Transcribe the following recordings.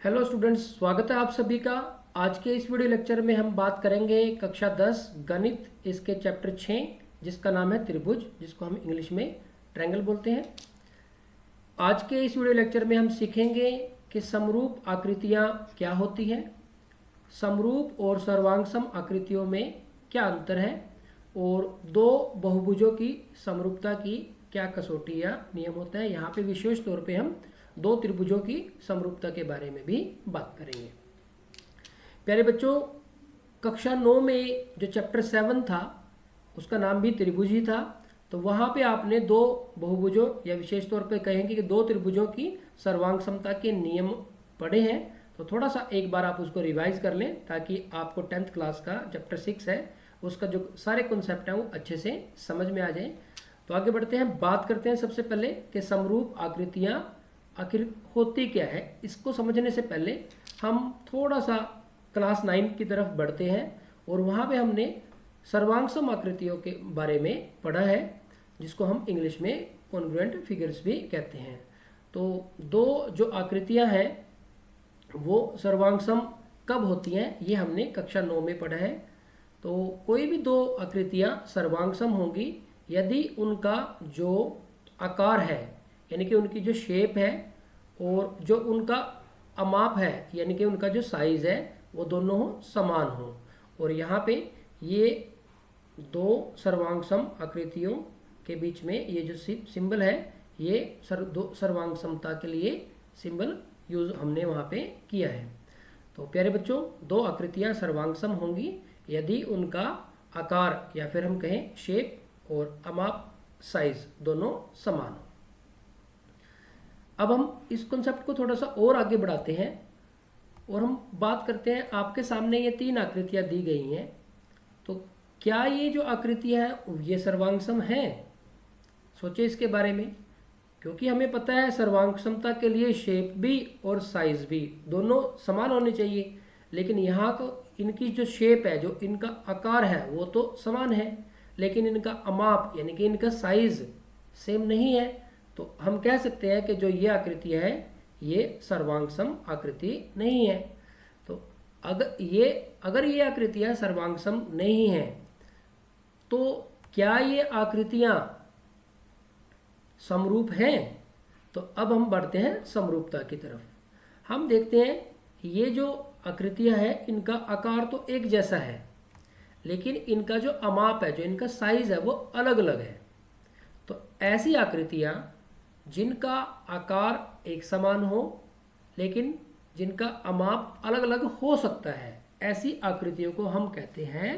Hello students, स्वागत है आप सभी का। आज के इस वीडियो लेक्चर में हम बात करेंगे कक्षा 10 गणित, इसके चैप्टर 6 जिसका नाम है त्रिभुज, जिसको हम इंग्लिश में ट्रायंगल बोलते हैं। आज के इस वीडियो लेक्चर में हम सीखेंगे कि समरूप आकृतियाँ क्या होती हैं, समरूप और सर्वांगसम आकृतियों में क्या अंतर है और दो बहुभुजों की समरूपता की क्या कसौटी या नियम होता है। यहाँ पे विशेष तौर पे हम दो त्रिभुजों की समरूपता के बारे में भी बात करेंगे। प्यारे बच्चों, कक्षा 9 में जो चैप्टर 7 था उसका नाम भी त्रिभुज ही था। तो वहाँ पे आपने दो बहुभुजों या विशेष तौर पे कहेंगे कि दो त्रिभुजों की सर्वांग समता के नियम पढ़े हैं। तो थोड़ा सा एक बार आप उसको रिवाइज कर लें ताकि आपको 10th क्लास का चैप्टर 6 है उसका जो सारे कॉन्सेप्ट हैं वो अच्छे से समझ में आ जाए। तो आगे बढ़ते हैं, बात करते हैं सबसे पहले कि समरूप आकृतियाँ आखिर होती क्या है। इसको समझने से पहले हम थोड़ा सा क्लास 9 की तरफ बढ़ते हैं और वहाँ पे हमने सर्वांगसम आकृतियों के बारे में पढ़ा है, जिसको हम इंग्लिश में कॉन्ग्रुएंट फिगर्स भी कहते हैं। तो दो जो आकृतियाँ हैं वो सर्वांगसम कब होती हैं ये हमने कक्षा 9 में पढ़ा है। तो कोई भी दो आकृतियाँ सर्वांगसम होंगी यदि उनका जो आकार है, यानी कि उनकी जो शेप है और जो उनका अमाप है, यानी कि उनका जो साइज़ है वो दोनों समान हो। और यहाँ पे ये दो सर्वांगसम आकृतियों के बीच में ये जो सिंबल है ये दो सर्वांग समता के लिए सिंबल यूज हमने वहाँ पे किया है। तो प्यारे बच्चों, दो आकृतियाँ सर्वांगसम होंगी यदि उनका आकार या फिर हम कहें शेप और अमाप साइज दोनों समान हो। अब हम इस कॉन्सेप्ट को थोड़ा सा और आगे बढ़ाते हैं और हम बात करते हैं, आपके सामने ये तीन आकृतियाँ दी गई हैं। तो क्या ये जो आकृतियाँ हैं ये सर्वांगसम हैं? सोचे इसके बारे में, क्योंकि हमें पता है सर्वांगसमता के लिए शेप भी और साइज भी दोनों समान होने चाहिए। लेकिन यहाँ को इनकी जो शेप है, जो इनका आकार है वो तो समान है, लेकिन इनका अमाप यानी कि इनका साइज सेम नहीं है। तो हम कह सकते हैं कि जो ये आकृतियाँ है ये सर्वांगसम आकृति नहीं है। तो अगर ये आकृतियाँ सर्वांगसम नहीं हैं तो क्या ये आकृतियाँ समरूप हैं? तो अब हम बढ़ते हैं समरूपता की तरफ। हम देखते हैं ये जो आकृतियाँ हैं इनका आकार तो एक जैसा है, लेकिन इनका जो अमाप है, जो इनका साइज है वो अलग अलग है। तो ऐसी आकृतियाँ जिनका आकार एक समान हो लेकिन जिनका अमाप अलग अलग हो सकता है, ऐसी आकृतियों को हम कहते हैं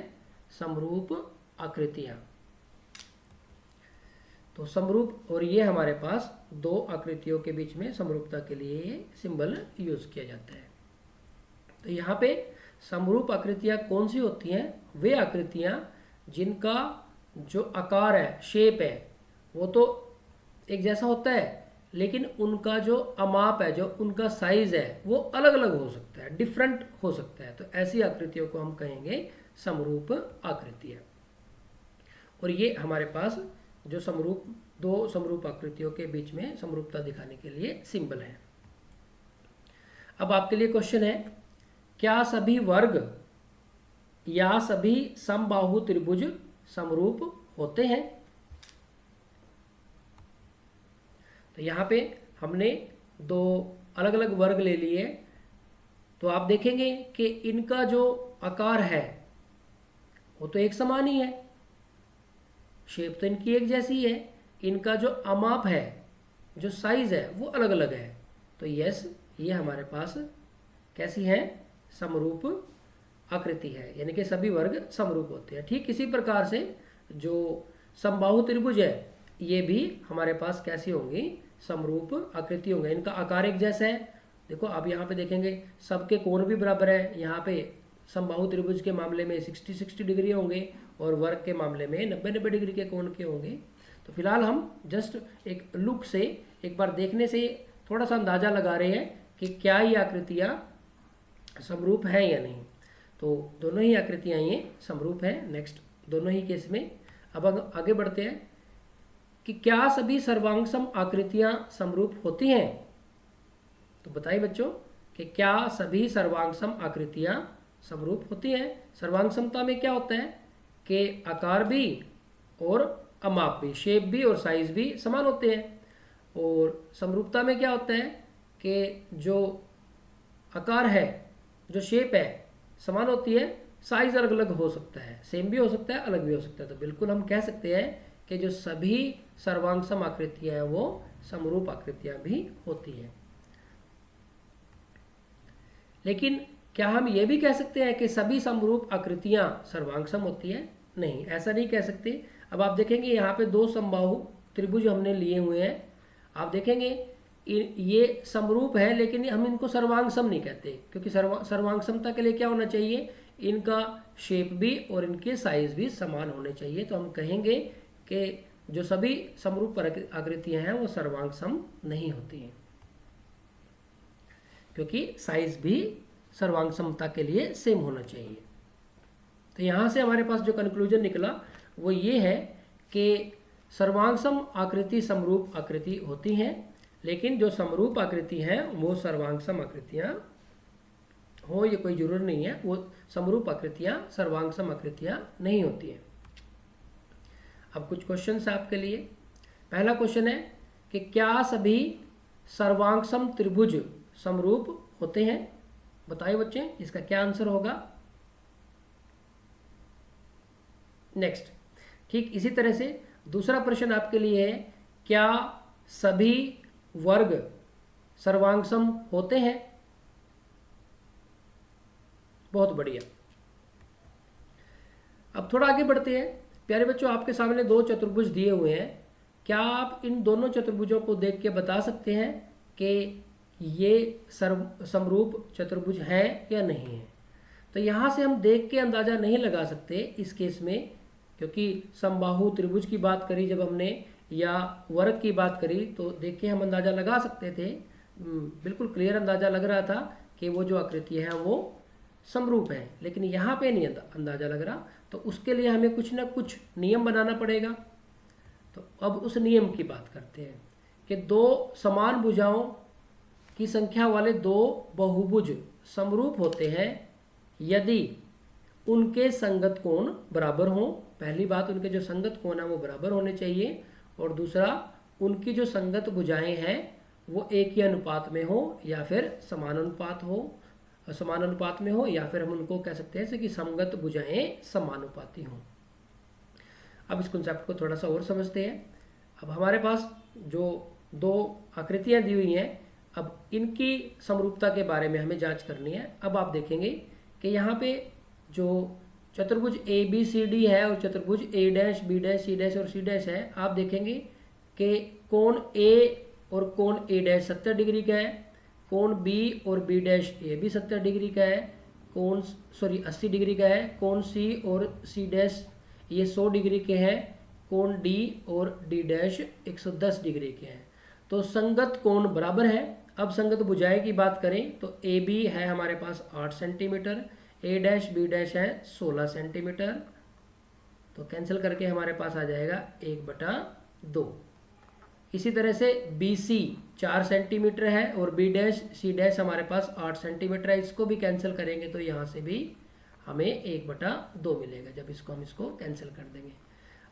समरूप आकृतियाँ। तो समरूप, और ये हमारे पास दो आकृतियों के बीच में समरूपता के लिए ये सिंबल यूज किया जाता है। तो यहाँ पे समरूप आकृतियाँ कौन सी होती हैं? वे आकृतियाँ जिनका जो आकार है, शेप है, वो तो एक जैसा होता है लेकिन उनका जो अमाप है, जो उनका साइज है वो अलग अलग हो सकता है, डिफरेंट हो सकता है। तो ऐसी आकृतियों को हम कहेंगे समरूप आकृतियाँ। और ये हमारे पास जो दो समरूप आकृतियों के बीच में समरूपता दिखाने के लिए सिंबल है। अब आपके लिए क्वेश्चन है, क्या सभी वर्ग या सभी समबाहु त्रिभुज समरूप होते हैं? तो यहाँ पे हमने दो अलग अलग वर्ग ले लिए। तो आप देखेंगे कि इनका जो आकार है वो तो एक समान ही है, शेप तो इनकी एक जैसी है, इनका जो अमाप है, जो साइज है वो अलग अलग है। तो यस, ये हमारे पास कैसी है? समरूप आकृति है, यानी कि सभी वर्ग समरूप होते हैं। ठीक इसी प्रकार से जो समबाहु त्रिभुज है ये भी हमारे पास कैसी होंगी? समरूप आकृति होंगे। इनका आकार एक जैसा है। देखो आप यहाँ पे देखेंगे सबके कोण भी बराबर है। यहाँ पे समबाहु त्रिभुज के मामले में 60-60 डिग्री होंगे और वर्ग के मामले में 90-90 डिग्री के कोण के होंगे। तो फिलहाल हम जस्ट एक लुक से, एक बार देखने से थोड़ा सा अंदाजा लगा रहे हैं कि क्या ये आकृतियाँ समरूप हैं या नहीं। तो दोनों ही आकृतियाँ ये समरूप हैं, नेक्स्ट दोनों ही केस में। अब आगे बढ़ते हैं कि क्या सभी सर्वांगसम आकृतियाँ समरूप होती हैं? तो बताइए बच्चों, कि क्या सभी सर्वांगसम आकृतियां समरूप होती हैं। सर्वांगसमता में क्या होता है कि आकार भी और अमाप भी, शेप भी और साइज भी समान होते हैं। और समरूपता में क्या होता है कि जो आकार है, जो शेप है समान होती है, साइज अलग अलग हो सकता है, सेम भी हो सकता है, अलग भी हो सकता है। तो बिल्कुल हम कह सकते हैं कि जो सभी सर्वांगसम आकृतियां हैं वो समरूप आकृतियां भी होती हैं। लेकिन क्या हम ये भी कह सकते हैं कि सभी समरूप आकृतियां सर्वांगसम होती है? नहीं, ऐसा नहीं कह सकते। अब आप देखेंगे यहाँ पे दो समबाहु त्रिभुज हमने लिए हुए हैं। आप देखेंगे ये समरूप है, लेकिन हम इनको सर्वांगसम नहीं कहते, क्योंकि सर्वांगसमता के लिए क्या होना चाहिए, इनका शेप भी और इनके साइज भी समान होने चाहिए। तो हम कहेंगे कि जो सभी समरूप आकृतियां हैं वो सर्वांगसम नहीं होती हैं, क्योंकि साइज भी सर्वांग समता के लिए सेम होना चाहिए। तो यहाँ से हमारे पास जो कंक्लूजन निकला वो ये है कि सर्वांगसम आकृति समरूप आकृति होती हैं, लेकिन जो समरूप आकृति हैं वो सर्वांगसम आकृतियाँ हो ये कोई जरूर नहीं है, वो समरूप आकृतियाँ सर्वांगसम आकृतियाँ नहीं होती हैं। अब कुछ क्वेश्चंस आपके लिए। पहला क्वेश्चन है कि क्या सभी सर्वांगसम त्रिभुज समरूप होते हैं? बताइए बच्चे, इसका क्या आंसर होगा। नेक्स्ट, ठीक इसी तरह से दूसरा प्रश्न आपके लिए है, क्या सभी वर्ग सर्वांगसम होते हैं? बहुत बढ़िया। अब थोड़ा आगे बढ़ते हैं। प्यारे बच्चों, आपके सामने दो चतुर्भुज दिए हुए हैं। क्या आप इन दोनों चतुर्भुजों को देख के बता सकते हैं कि ये समरूप चतुर्भुज है या नहीं है? तो यहाँ से हम देख के अंदाज़ा नहीं लगा सकते इस केस में, क्योंकि समबाहु त्रिभुज की बात करी जब हमने या वर्ग की बात करी तो देख के हम अंदाज़ा लगा सकते थे, बिल्कुल क्लियर अंदाज़ा लग रहा था कि वो जो आकृति है वो समरूप है। लेकिन यहाँ पे नहीं अंदाज़ा लग रहा, तो उसके लिए हमें कुछ ना कुछ नियम बनाना पड़ेगा। तो अब उस नियम की बात करते हैं कि दो समान भुजाओं की संख्या वाले दो बहुभुज समरूप होते हैं यदि उनके संगत कोण बराबर हों। पहली बात, उनके जो संगत कोण है वो बराबर होने चाहिए, और दूसरा, उनकी जो संगत भुजाएं हैं वो एक ही अनुपात में हो या फिर समानुपात में हो, या फिर हम उनको कह सकते हैं कि समगत भुजाएं समानुपाती हों। अब इस कॉन्सेप्ट को थोड़ा सा और समझते हैं। अब हमारे पास जो दो आकृतियां दी हुई हैं, अब इनकी समरूपता के बारे में हमें जांच करनी है। अब आप देखेंगे कि यहाँ पे जो चतुर्भुज ए बी सी डी है और चतुर्भुज A dash B dash C dash और सी डैश है, आप देखेंगे कि कोण ए और कोण ए डैश 70 डिग्री का है, कोण बी और बी डैश ए भी 70 डिग्री का है, 80 डिग्री का है, कोण सी और सी डैश ये 100 डिग्री के हैं, कोण डी और डी डैश 110 डिग्री के हैं। तो संगत कोण बराबर है। अब संगत भुजाएं की बात करें तो ए बी है हमारे पास 8 सेंटीमीटर, ए डैश बी डैश है 16 सेंटीमीटर, तो कैंसिल करके हमारे पास आ जाएगा 1/2। इसी तरह से बी सी 4 सेंटीमीटर है और बी डैश सी डैश हमारे पास 8 सेंटीमीटर है, इसको भी कैंसिल करेंगे तो यहाँ से भी हमें 1/2 मिलेगा जब हम इसको कैंसिल कर देंगे।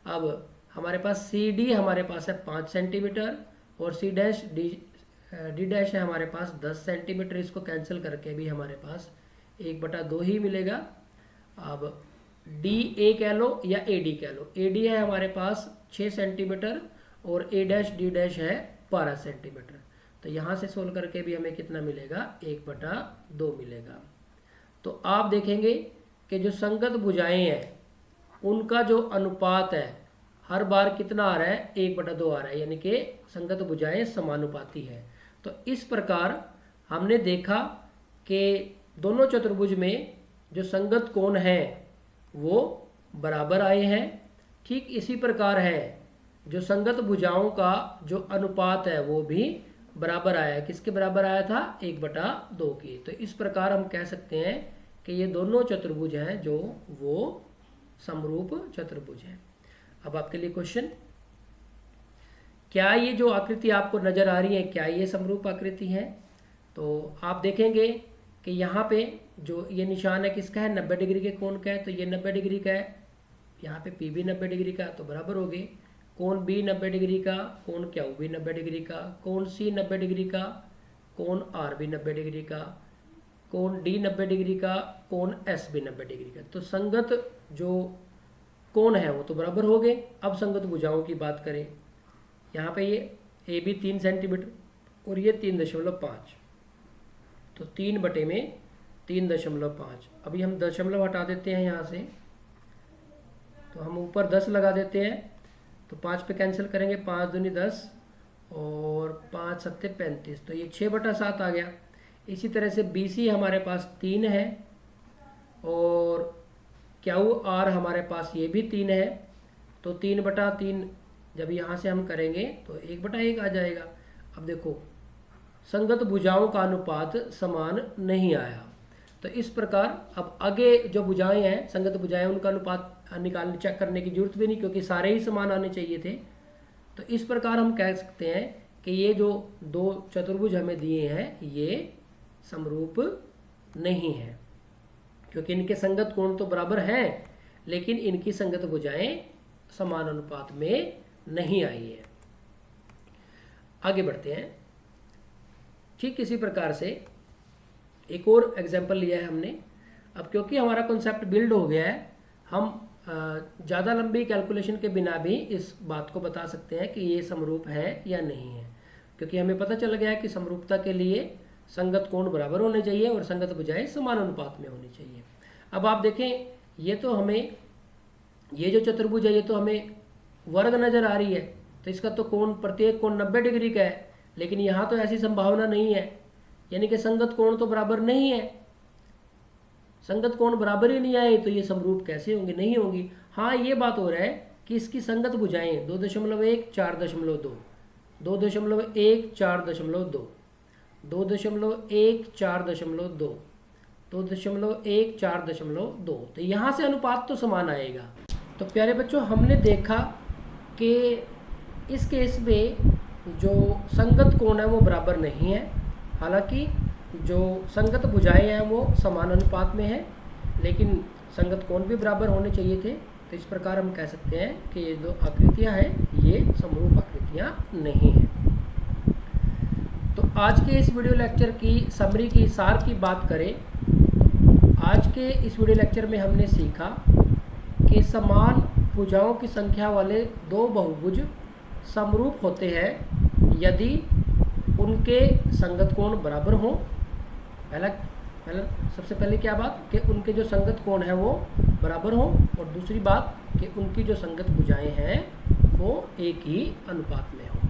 अब हमारे पास सी डी हमारे पास है 5 सेंटीमीटर और सी डैश डी डैश है हमारे पास 10 सेंटीमीटर, इसको कैंसिल करके भी हमारे पास 1/2 ही मिलेगा। अब डी ए कह लो या ए डी कह लो, ए डी है हमारे पास 6 सेंटीमीटर और ए डैश डी डैश है 12 सेंटीमीटर, तो यहाँ से सोल्व करके भी हमें कितना मिलेगा, 1/2 मिलेगा। तो आप देखेंगे कि जो संगत भुजाएं हैं उनका जो अनुपात है हर बार कितना आ रहा है, 1/2 आ रहा है, यानी कि संगत भुजाएं समानुपाती है। तो इस प्रकार हमने देखा कि दोनों चतुर्भुज में जो संगत कोण हैं वो बराबर आए हैं। ठीक इसी प्रकार है जो संगत भुजाओं का जो अनुपात है वो भी बराबर आया है। किसके बराबर आया था, 1/2 की। तो इस प्रकार हम कह सकते हैं कि ये दोनों चतुर्भुज हैं जो वो समरूप चतुर्भुज हैं। अब आपके लिए क्वेश्चन, क्या ये जो आकृति आपको नजर आ रही है क्या ये समरूप आकृति है? तो आप देखेंगे कि यहाँ पे जो ये निशान है किसका है, 90 डिग्री के कोण का है, तो ये 90 डिग्री का है, यहाँ पे पी भी 90 डिग्री का, तो बराबर हो गए। कोण बी 90 डिग्री का, कोण क्यू भी 90 डिग्री का, कोण सी 90 डिग्री का, कोण आर भी 90 डिग्री का, कोण डी 90 डिग्री का, कोण एस भी 90 डिग्री का। तो संगत जो कोण है वो तो बराबर हो गए। अब संगत भुजाओं की बात करें, यहाँ पे ये ए बी 3 सेंटीमीटर और ये 3.5, तो 3 बटे में 3.5। अभी हम दशमलव हटा देते हैं यहाँ से, तो हम ऊपर 10 लगा देते हैं, तो 5 पे कैंसिल करेंगे, 5 दूनी 10 और 5 सत्ते 35, तो ये 6/7 आ गया। इसी तरह से बी सी हमारे पास 3 है और क्यू आर हमारे पास ये भी 3 है, तो 3/3 जब यहाँ से हम करेंगे तो 1/1 आ जाएगा। अब देखो संगत भुजाओं का अनुपात समान नहीं आया, तो इस प्रकार अब आगे जो भुजाएं हैं संगत भुजाएं उनका अनुपात निकालने चेक करने की जरूरत भी नहीं, क्योंकि सारे ही समान आने चाहिए थे। तो इस प्रकार हम कह सकते हैं कि ये जो दो चतुर्भुज हमें दिए हैं ये समरूप नहीं है, क्योंकि इनके संगत कोण तो बराबर हैं लेकिन इनकी संगत भुजाएं समान अनुपात में नहीं आई है। आगे बढ़ते हैं। ठीक इसी प्रकार से एक और एग्जांपल लिया है हमने। अब क्योंकि हमारा कॉन्सेप्ट बिल्ड हो गया है, हम ज़्यादा लंबी कैलकुलेशन के बिना भी इस बात को बता सकते हैं कि ये समरूप है या नहीं है, क्योंकि हमें पता चल गया है कि समरूपता के लिए संगत कोण बराबर होने चाहिए और संगत भुजाएं समान अनुपात में होनी चाहिए। अब आप देखें, ये तो हमें ये जो चतुर्भुज है ये तो हमें वर्ग नज़र आ रही है, तो इसका तो कोण प्रत्येक कोण 90 डिग्री का है, लेकिन यहाँ तो ऐसी संभावना नहीं है, यानी कि संगत कोण तो बराबर नहीं है। संगत कोण बराबर ही नहीं आए तो ये समरूप कैसे होंगे, नहीं होंगी। हाँ, ये बात हो रहा है कि इसकी संगत भुजाएं 2.1 4.2, 2.1 4.2, 2.1 4.2, 2.1 4.2, तो यहाँ से अनुपात तो समान आएगा। तो प्यारे बच्चों, हमने देखा कि इस केस में जो संगत कोण है वो बराबर नहीं है, हालांकि जो संगत भुजाएं हैं वो समान अनुपात में है, लेकिन संगत कोण भी बराबर होने चाहिए थे। तो इस प्रकार हम कह सकते हैं कि ये जो आकृतियां हैं ये समरूप आकृतियां नहीं हैं। तो आज के इस वीडियो लेक्चर की समरी की सार की बात करें, आज के इस वीडियो लेक्चर में हमने सीखा कि समान भुजाओं की संख्या वाले दो बहुभुज समरूप होते हैं यदि उनके संगत कोण बराबर हों। सबसे पहले क्या बात कि उनके जो संगत कोण है वो बराबर हों, और दूसरी बात कि उनकी जो संगत भुजाएं हैं वो एक ही अनुपात में हों।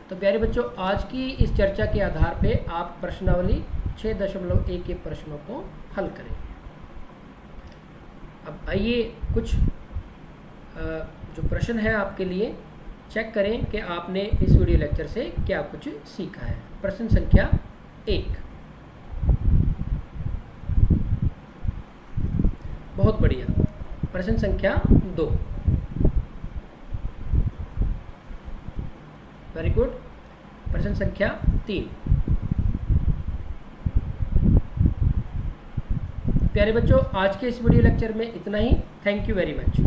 तो प्यारे बच्चों, आज की इस चर्चा के आधार पे आप प्रश्नावली 6.1 के प्रश्नों को हल करेंगे। अब आइए कुछ जो प्रश्न है आपके लिए चेक करें कि आपने इस वीडियो लेक्चर से क्या कुछ सीखा है। प्रश्न संख्या 1, बहुत बढ़िया। प्रश्न संख्या 2, वेरी गुड। प्रश्न संख्या 3। प्यारे बच्चों, आज के इस वीडियो लेक्चर में इतना ही। Thank you very much.